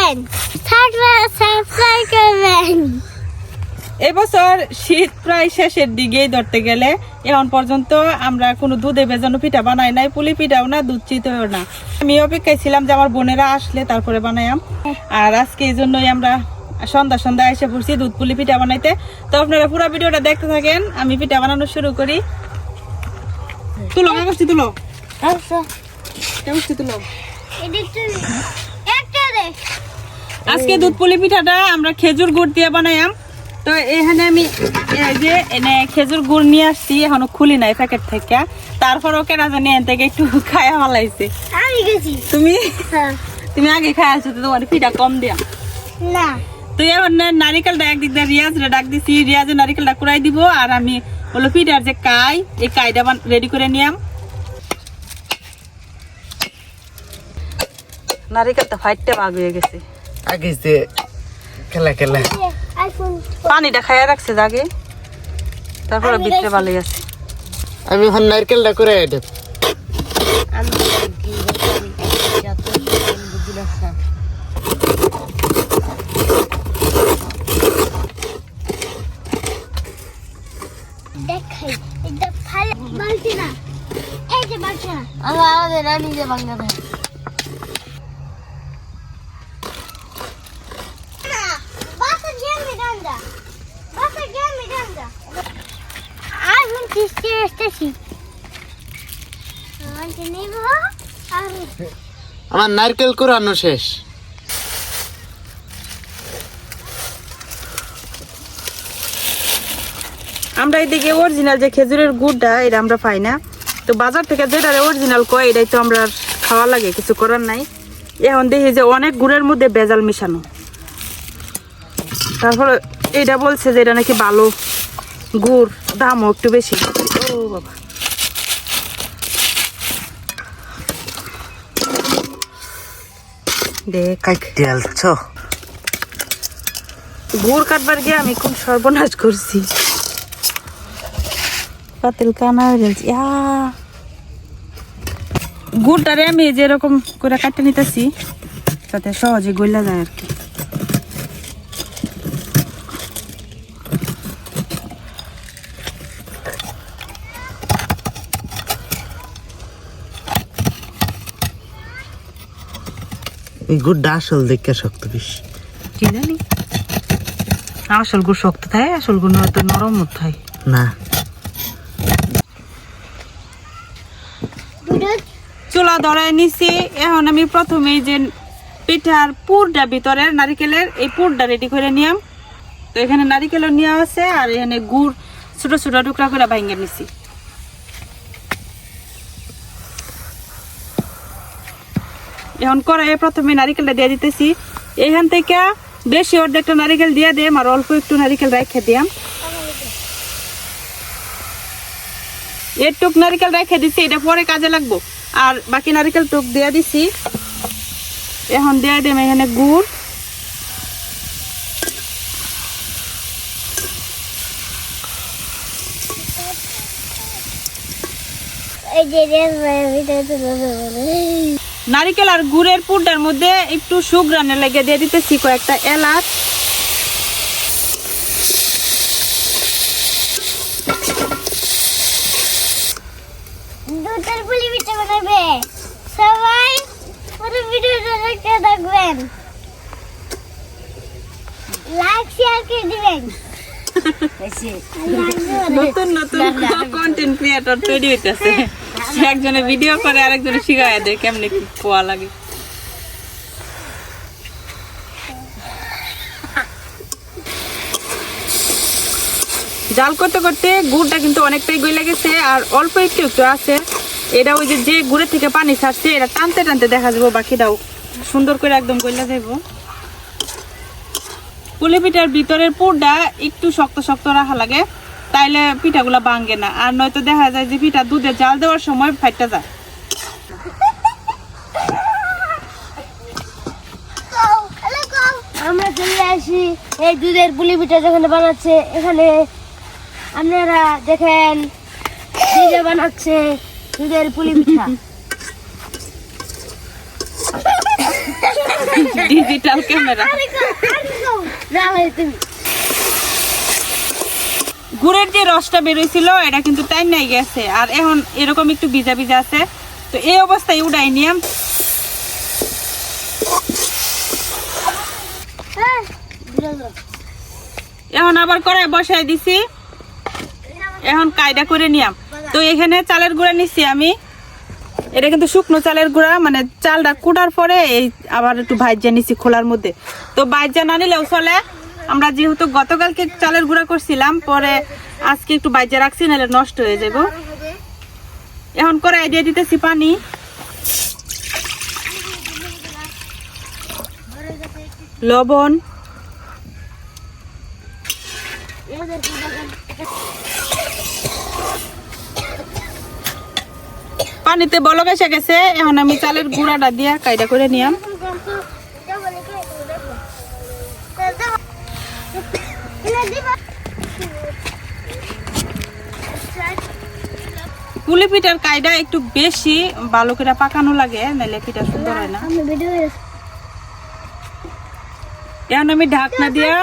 করবেন, সাবস্ক্রাইব করবেন। এবছর শীত প্রায় শেষের দিকেই ধরতে গেলে এখন পর্যন্ত আমরা কোনো দুধে ভেজানো পিঠা বানাই নাই, পুলি পিঠাও না, দুধ চিতও না। আমি অপেক্ষায় ছিলাম যে আমার বোনেরা আসলে তারপরে বানাইম। আর আজকে এই জন্যই আমরা সন্ধ্যা এসে পড়ছি দুধ পুলি পিঠা বানাইতে। তো আপনারা পুরো ভিডিওটা দেখতে থাকেন, আমি পিঠা বানানো শুরু করি। তুলো কাগজটি তুলো, কাগজটি তুলো। আজকে দুধ পুলি পিঠাটা আমরা খেজুর গুড় দিয়ে বানাইম। তো এখানে আমি এই যে এনে খেজুর গুড় নিয়ে আসছি, এখনো খুলি নাই প্যাকেট থেকে। তারপরও কেনা জানি এন থেকে একটু খায়া ভালাইছে। তুমি আগে খাই আসছো, তো তোমার পিঠা কম দিয়া না। তো এখন নারিকেলটা একদিক দিয়ে রিয়াজরে ডাক দিছি, রিয়াজে নারিকেলটা কুড়াই দিব। আর আমি হলো পিঠার যে এই কাইটা রেডি করে নিয়াম। নারিকেলটা ফাইটটা ভাগ হয়ে গেছে, আগে যে খেলা পানিটা খাইয়া রাখছে আগে, তারপরে ভিতরে ভালো আছে। আমি এখন নারকেলটা করে দেব। দেখাই এটা ফাল বালতি না, এই যে বালতি না, আমাদের রানী যে ভাঙা দেয়। আমার নারকেল কুড়ানো শেষ। আমরা এদিকে অরিজিনাল যে খেজুরের গুড়টা এটা আমরা পাই না, তো বাজার থেকে যেটা অরিজিনাল কয় এটাই তো আমরা খাওয়া লাগে, কিছু করার নাই। এখন দেখি যে অনেক গুড়ের মধ্যে ভেজাল মিশানো। তারপরে এটা বলছে যে এটা নাকি ভালো গুড়, দামও একটু বেশি। ও বাবা, দেখ গুড় কাটবার গিয়ে আমি খুব সর্বনাশ করছি, পাতিল কানা হয়ে যাচ্ছে। গুড়টারে আমি যেরকম করে কাটতে নিতেছি তাতে সহজে গইলা যায় আর কি। এই গুড়টা আসল দেখে শক্ত বেশ, কি জানি আসল গুড় শক্ত থাকে, আসল গুড় নয়তো নরম থাকে না। চুলা ধরাই নিছি। এখন আমি প্রথমে যে পিঠার পুরটা ভিতরের নারিকেলের এই পুরটা রেডি করে নিয়াম। তো এখানে নারিকেলও নেওয়া আছে আর এখানে গুড় ছোট ছোট টুকরা করে ভাঙে নিছি। এখন কড়াইয়ে প্রথমে নারিকেলটা দিয়ে দিতেছি। এখান থেকে বেশি অর্ধেকটা নারিকেল দিয়ে দিম আর অল্প একটু নারিকেল রেখে দিয়াম। এরটুক নারিকেল রেখে দিছি, এটা পরে কাজে লাগবো। আর বাকি নারিকেল টুক দিয়ে দিছি। এখন দিয়ে দিম এখানে গুড়, নারিকেল আর গুড়ের পুরটার মধ্যে একটু সুঘ্রাণে লেগে দিয়ে দিতেছি কয়েকটা এলাচ। দুধের পুলি পিঠা বানাবে সবাই, পুরো ভিডিওটা দেখতে থাকবেন, লাইক শেয়ার করে দিবেন। নতুন নতুন কন্টেন্ট ক্রিয়েটর তৈরি হইতেছে, একজনে ভিডিও করে আরেকজনে শিখায় দেয় কেমনে কি খোয়া লাগে। জাল করতে করতে গুড়টা কিন্তু অনেকটাই গইলা গেছে আর অল্প একটু একটু আছে। এটা ওই যে গুড়ের থেকে পানি ছাড়ছে এটা টানতে টানতে দেখা যাবো, বাকিটাও সুন্দর করে একদম গইলা যাবো। পুলি পিঠার ভিতরের পুরটা একটু শক্ত শক্ত রাখা লাগে, তাইলে পিঠাগুলা ভাঙে না। আর নয়তো দেখা যায় যে পিঠা দুধে জাল দেওয়ার সময় ফাইটটা যায়। আমরা চলে আসি এই দুধের পুলি পিঠা যেখানে বানাচ্ছে, এখানে আপনারা দেখেন দিদা বানাচ্ছে দুধের পুলি পিঠা। Digital camera. গুড়ের যে রসটা বেরোইছিল এটা কিন্তু টাইম নাই গেছে, আর এখন এরকম একটু ভিজা ভিজা আছে। তো এই অবস্থায় উঠাই নিয়াম। এখন আবার কড়াই বসাই দিছি, এখন কায়দা করে নিয়াম। তো এখানে চালের গুঁড়া নিছি আমি, এটা কিন্তু শুকনো চালের গুঁড়া, মানে চালটা কুটার পরে এই আবার একটু ভাইজা নিছি খোলার মধ্যে। তো ভাইজা না নিলেও চলে, আমরা যেহেতু গতকালকে চালের গুঁড়া করছিলাম, পরে আজকে একটু ভাইজা রাখছি, নাহলে নষ্ট হয়ে যাবো। এখন কড়াই দিয়ে দিতেছি পানি, লবণ, পানিতে বলক এসে গেছে। এখন আমি চালের গুঁড়াটা দিয়া কায়দা করে নিয়াম। পুলি পিঠার কায়দা একটু বেশি ভালো করে পাকানো লাগে, নাহলে পিঠা সুন্দর হয় না। এখন আমি ঢাকনা দিয়া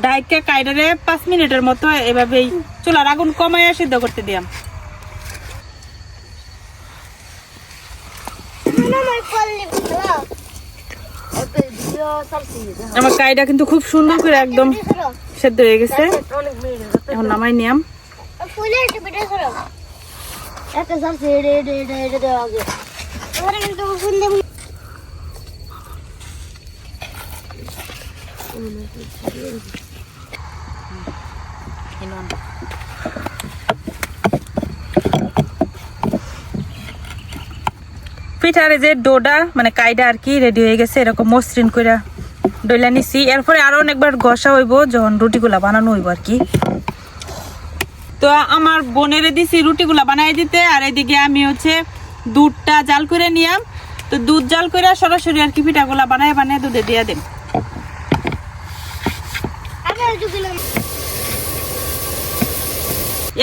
ডাইকা কায়দারে 5 মিনিটের মতো এভাবেই চুলার আগুন কমায় সিদ্ধ করতে দিয়াম। আমার কায়দা কিন্তু খুব সুন্দর করে একদম সেদ্ধ হয়ে গেছে। এখন নামাই নিয়াম। পিঠার যে ডোডা মানে কায়দা আর কি রেডি হয়ে গেছে, এরকম মসৃণ করে ডইলা নিছি। এরপরে আরো অনেকবার ঘষা হইব যখন রুটিগুলা বানানো হইব আর কি। তো আমার বোনেরে দিছি রুটিগুলা বানাই দিতে, আর এদিকে আমি হচ্ছে দুধটা জাল করে নিয়াম। তো দুধ জাল করে সরাসরি আর কি পিঠাগুলা বানায় বানায় দুধে দিয়ে দেন।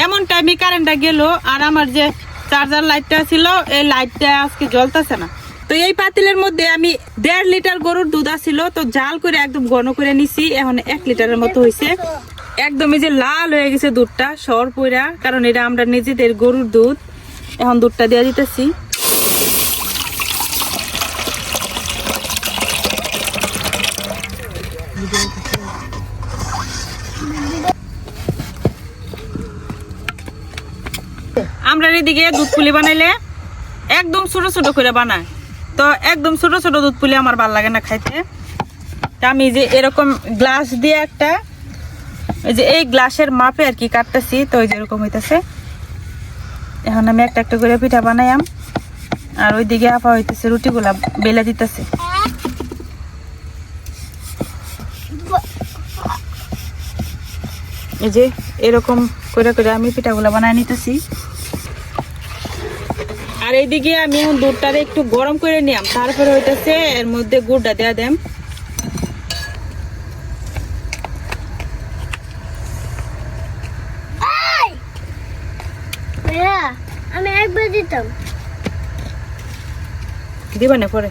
এমন টাইমে কারেন্টটা গেল, আর আমার যে চার্জার লাইটটা ছিল এই লাইটটা আজকে জ্বলতেছে না। তো এই পাতিলের মধ্যে আমি 1.5 লিটার গরুর দুধ আছিল, তো জাল করে একদম ঘন করে নিছি। এখন 1 লিটারের মতো হয়েছে, একদমই যে লাল হয়ে গেছে দুধটা সর পইরা, কারণ এটা আমরা নিজেদের গরুর দুধ। এখন দুধটা দিয়ে দিতেছি। আমরা এদিকে দুধ পুলি বানাইলে একদম ছোট ছোট করে বানায়, তো একদম ছোট ছোট দুধ পুলি আমার ভালো লাগে না খাইতে। আমি যে এরকম গ্লাস দিয়ে একটা, এই যে এই গ্লাসের মাপে আর কি কাটতেছি, তো ওই যে এরকম হইতেছে। এখন আমি একটা একটা করে পিঠা বানাইম, আর ওইদিকে আপা হইতেছে রুটিগুলা বেলে দিতেছে। এই যে এরকম করে করে আমি পিঠাগুলা বানাই নিতেছি। আর এইদিকে আমি এখন দুধটারে একটু গরম করে নিলাম, তারপরে হইতেছে এর মধ্যে গুড়টা দেয়া দেম। আমি একবার দিতাম, দিবা না পরে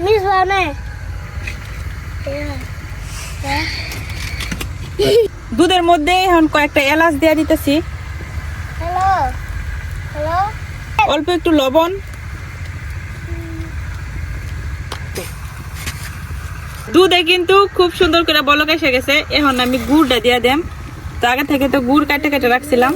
মিস বানায়। দুধের মধ্যে এখন কয়েকটা এলাচ দেয়া দিতেছি, হ্যালো হ্যালো, অল্প একটু লবণ। দুধে কিন্তু খুব সুন্দর করে বলক এসে গেছে। এখন আমি গুড়টা দিয়ে দেম। তো আগে থেকে তো গুড় কাটে কাটে রাখছিলাম।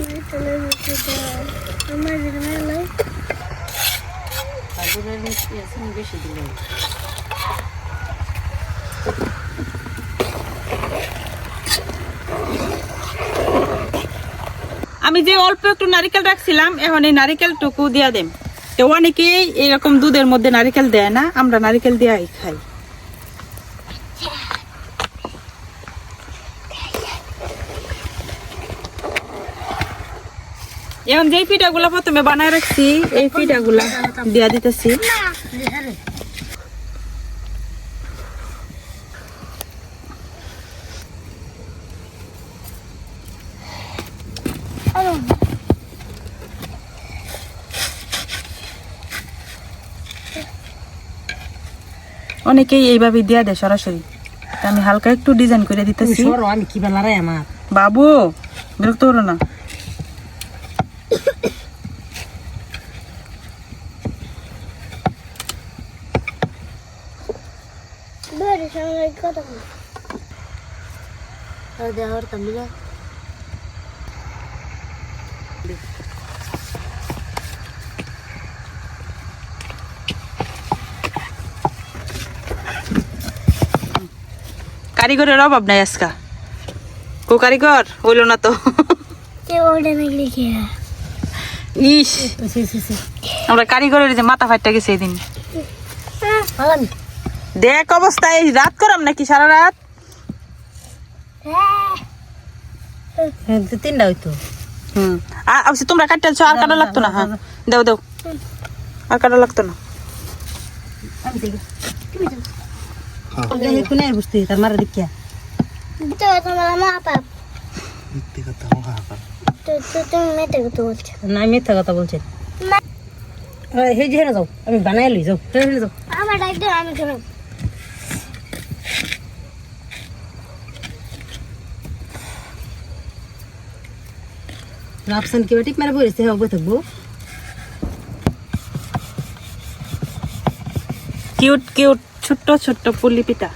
আমি যে অল্প একটু নারিকেল রাখছিলাম, এখন এই নারিকেলটুকু দিয়া দেম। তো অনেকেই এরকম দুধের মধ্যে নারিকেল দেয় না, আমরা নারিকেল দিয়েই খাই। এখন যে পিঠাগুলা প্রথমে বানায় রাখছি, এই পিঠাগুলা দিয়া দিতেছি। অনেকেই এইভাবে দিয়া দেয় সরাসরি, তা আমি হালকা একটু ডিজাইন করে দিতেছি। আমি কি বেলারে আমার বাবু বিরক্ত করো না। বেরে সঙ্গে কথা বল আর দেওয়ার কামিলা কারিগরের অভাব নাই আজকা, কো কারিগর হইলো না তো। কে ওড়ে না লিখে ইস, আমরা কারিগরের যে মাথা ফাইটটা গেছে এদিন। আলাম দেখ অবস্থায় রাত করাম নাকি সারা রাত। হ্যাঁ তিনটা হইতো আর তোমরা কাটতেছো, আর কাটা লাগতো না। হ্যাঁ দাও দাও, আর কাটা লাগতো না। আমি দেখি কোনে বুঝতে তার মারা দেখিয়া তো তোমার মা বাপ মিথ্যে কথা হাঁকা। তো তুমি মেতে কথা বলছো না মিথ্যা কথা বলছেন। হে যে যাও আমি বানাই লই যাও হেনে যাও আমার ডাক দাও আমি খাবো রাপসান কি বাটিক মারা বইছে হবে থাকবো কিউট কিউট ছোট্ট ছোট্ট পুলি পিঠা।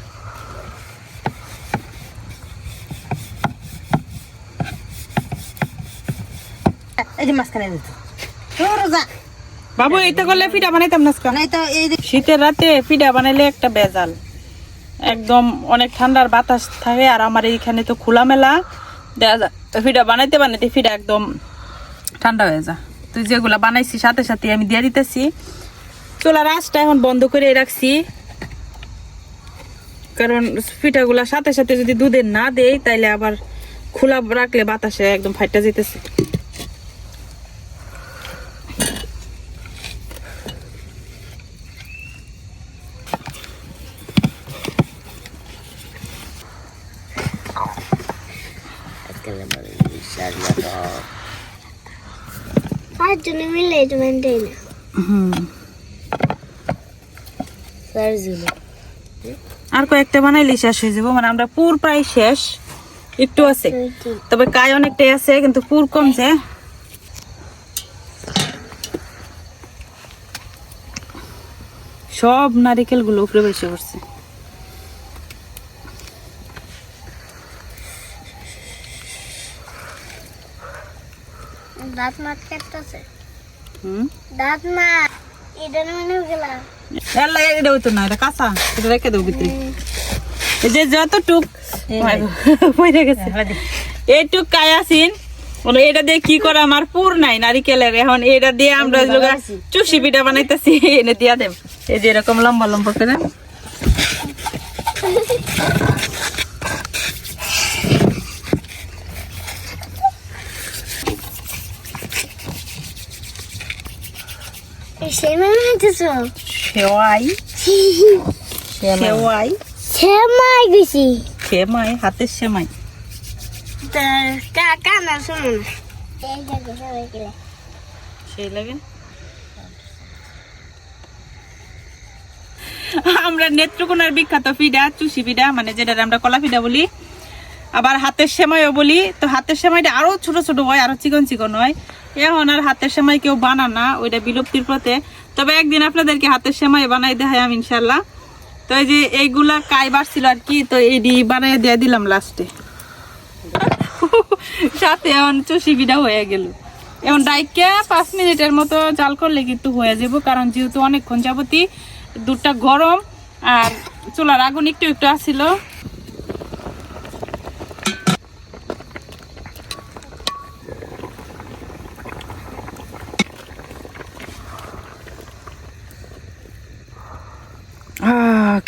এই যে মাঝখানে দিত রোজা বাবু এইটা করলে পিঠা বানাইতাম না আজকে। নাই তো এই যে শীতের রাতে পিঠা বানাইলে একটা বেজাল, একদম অনেক ঠান্ডার বাতাস থাকে। আর আমার এইখানে তো খোলামেলা, দেখা যায় পিঠা বানাইতে বানাইতে পিঠা একদম ঠান্ডা হয়ে যায়। তো যেগুলা বানাইছি সাথে সাথে আমি দিয়ে দিতেছি। চুলার আঁচটা এখন বন্ধ করে রাখছি, কারণ পিঠাগুলা সাথে সাথে যদি দুধে না দেই তাইলে আবার খোলা রাখলে বাতাসে একদম ফাইটা যেতেছে। আর জন্য মিলে তুমি দেই না সার্জিলো আর কয়েকটা বানাইলে শেষ হয়ে যাবো, মানে আমরা পুর প্রায় শেষ, একটু আছে, তবে কাজ অনেকটাই আছে কিন্তু পুর কমছে। সব নারিকেল গুলো উপরে বসে পড়ছে। দাঁত মাত কাটতেছে হুম, দাঁত মাত এটা মনে গেলা এটা হইতো না, এটা কাঁচা, এটা রেখে দেবো ভিতরে। এই যে যতটুক পড়ে গেছে এইটুক কায়াসিন, এটা দিয়ে কি করা আমার পুর নাই নারিকেলের, এখন এটা দিয়ে আমরা চুষি পিঠা বানাইতেছি, এনে দিয়া দেব। এই যে এরকম লম্বা লম্বা করে সেমাই নিতেছো সেওয়াই সেওয়াই সেমাই গেছি সেমাই, হাতের সেমাই। কানা শোনো না এই দেখো সবাই গেলে সেই লাগে। আমরা নেত্রকোনার বিখ্যাত পিঠা চুষি পিঠা, মানে যেটা আমরা কলা পিঠা বলি, আবার হাতের সেমাইও বলি। তো হাতের সেমাইটা আরো ছোট ছোট হয়, আরো চিকন চিকন হয়। এখন আর হাতের সেমাই কেউ বানা না, ওইটা বিলুপ্তির পথে। তবে একদিন আপনাদেরকে হাতের সেমাই বানাই দেখাই আমি ইনশাল্লাহ। তো এই যে এইগুলা কাই বাড়ছিল আর কি, তো এইটি বানাই দিয়ে দিলাম লাস্টে। সাথে এখন চুষি পিঠা হয়ে গেল। এখন ডাইকে 5 মিনিটের মতো জাল করলে কিন্তু হয়ে যাব, কারণ যেহেতু অনেকক্ষণ যাবতই দুধটা গরম আর চুলার আগুন একটু একটু আসছিল।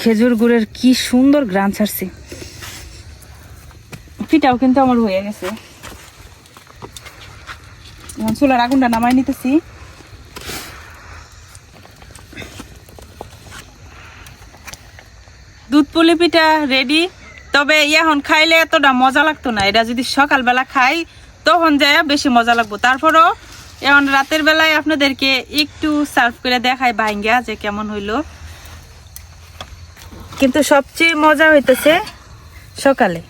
খেজুর গুড়ের কি সুন্দর গ্রান ছাড়ছে। পিঠাও কিন্তু আমার হয়ে গেছে। এখন চুলার আগুনটা নামাই নিতেছি। দুধ পুলি পিঠা রেডি। তবে এখন খাইলে এতটা মজা লাগতো না, এটা যদি সকালবেলা খাই তখন যায় বেশি মজা লাগবো। তারপরও এখন রাতের বেলায় আপনাদেরকে একটু সার্ভ করে দেখাই ভাঙ্গা যে কেমন হইলো। কিন্তু সবচেয়ে মজা হইতেছে সকালে।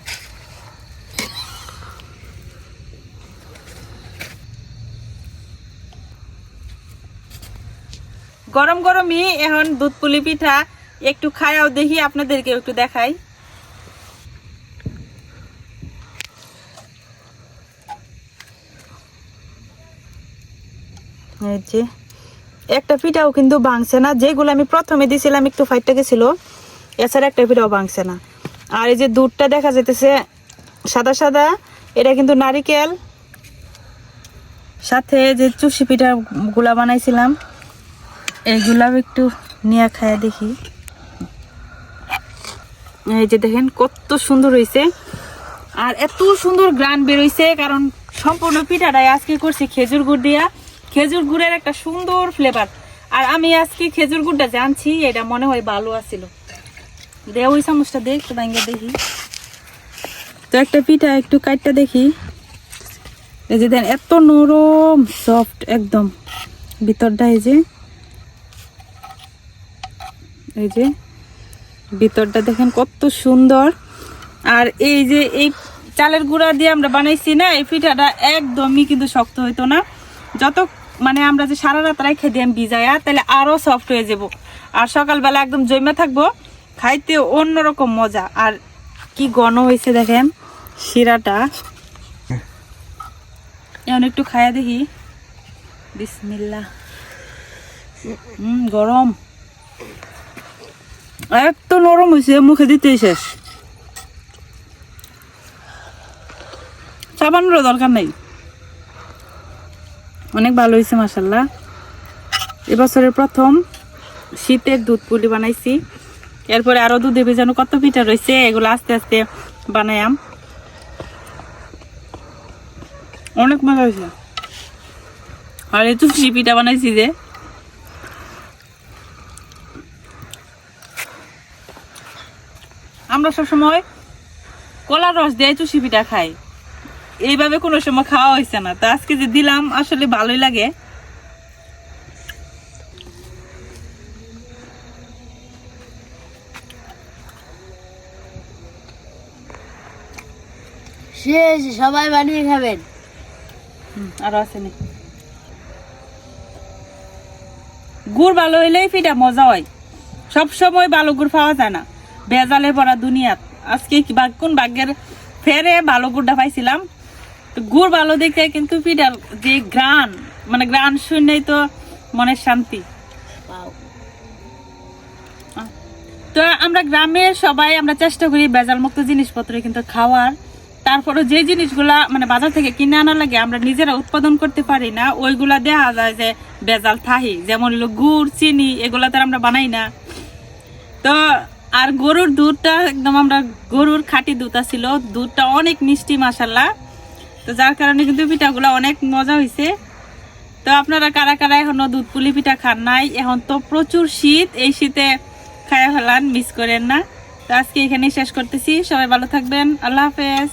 গরম গরমই এখন দুধ পুলি পিঠা একটু খায়াও দেখি, আপনাদেরকে একটু দেখাই। এই যে একটা পিঠাও কিন্তু ভাঙছে না, যেগুলো আমি প্রথমে দিছিলাম একটু ফাইটটা গেছিল, এছাড়া একটা পিঠাও ভাঙছে না। আর এই যে দুধটা দেখা যাইতেছে সাদা সাদা, এটা কিন্তু নারিকেল, সাথে যে চুষি পিঠা গুলা বানাইছিলাম এইগুলা একটু নিয়ে খায় দেখি। এই যে দেখেন কত সুন্দর হয়েছে, আর এত সুন্দর গ্রান বেরোইছে, কারণ সম্পূর্ণ পিঠাটাই আজকে করছি খেজুর গুড় দিয়া। খেজুর গুড়ের একটা সুন্দর ফ্লেভার, আর আমি আজকে খেজুর গুড়টা জানছি এটা মনে হয় ভালো আছিল। দে ওই চামচটা দেখ একটু ভাঙ্গা দেখি তো, একটা পিঠা একটু কাটটা দেখি। এই যে দেন এত নরম সফট একদম ভিতরটা, এই যে ভিতরটা দেখেন কত সুন্দর। আর এই যে এই চালের গুঁড়া দিয়ে আমরা বানাইছি না, এই পিঠাটা একদমই কিন্তু শক্ত হইতো না। যত মানে আমরা যে সারা রাত রেখে দিই ভিজায়া, তাহলে আরো সফট হয়ে যাব, আর সকালবেলা একদম জমে থাকবো, খাইতে অন্যরকম মজা। আর কি ঘন হয়েছে দেখেন শিরাটা। এখন একটু খায়া দেখি, বিসমিল্লাহ। গরম, এত নরম হয়েছে মুখে দিতেই শেষ, চাবানোর দরকার নেই। অনেক ভালো হয়েছে মাশাআল্লাহ। এবছরের প্রথম শীতের দুধ পুলি বানাইছি, এরপরে আরো দুধে ভেজানো কত পিঠা রয়েছে, এগুলো আস্তে আস্তে বানায়াম। অনেক মজা হয়েছে। আর এই চুষি পিঠা বানাইছি যে, আমরা সবসময় কলার রস দিয়ে চুষি পিঠা খাই, এইভাবে কোনো সময় খাওয়া হয়েছে না, তো আজকে যে দিলাম আসলে ভালোই লাগে। শেষ, সবাই বানিয়ে খাবেন। আরো আছে নি, গুড় ভালো হইলেই পিঠা মজা হয়। সব সময় ভালো গুড় পাওয়া যায় না, ভেজালে ভরা দুনিয়াত। আজকে কোন ভাগ্যের ফেরে ভালো গুড়টা পাইছিলাম। তো গুড় ভালো দেখে কিন্তু পিঠার যে গ্রান, মানে গ্রান শুনেই তো মনের শান্তি। তো আমরা গ্রামের সবাই আমরা চেষ্টা করি ভেজাল মুক্ত জিনিসপত্র কিন্তু খাওয়ার। তারপরে যে জিনিসগুলা মানে বাজার থেকে কিনে আনা লাগে, আমরা নিজেরা উৎপাদন করতে পারি না, ওইগুলা দেখা যায় যে ভেজাল থাহি, যেমন হলো গুড়, চিনি, এগুলা তো আমরা বানাই না। তো আর গরুর দুধটা একদম, আমরা গরুর খাঁটি দুধ ছিল, দুধটা অনেক মিষ্টি মাশাআল্লাহ। তো যার কারণে কিন্তু পিঠাগুলো অনেক মজা হয়েছে। তো আপনারা কারা কারা এখনো দুধ পুলি পিঠা খান নাই? এখন তো প্রচুর শীত, এই শীতে খায়া ফেলান, মিস করেন না। তো আজকে এখানেই শেষ করতেছি, সবাই ভালো থাকবেন, আল্লাহ হাফেজ।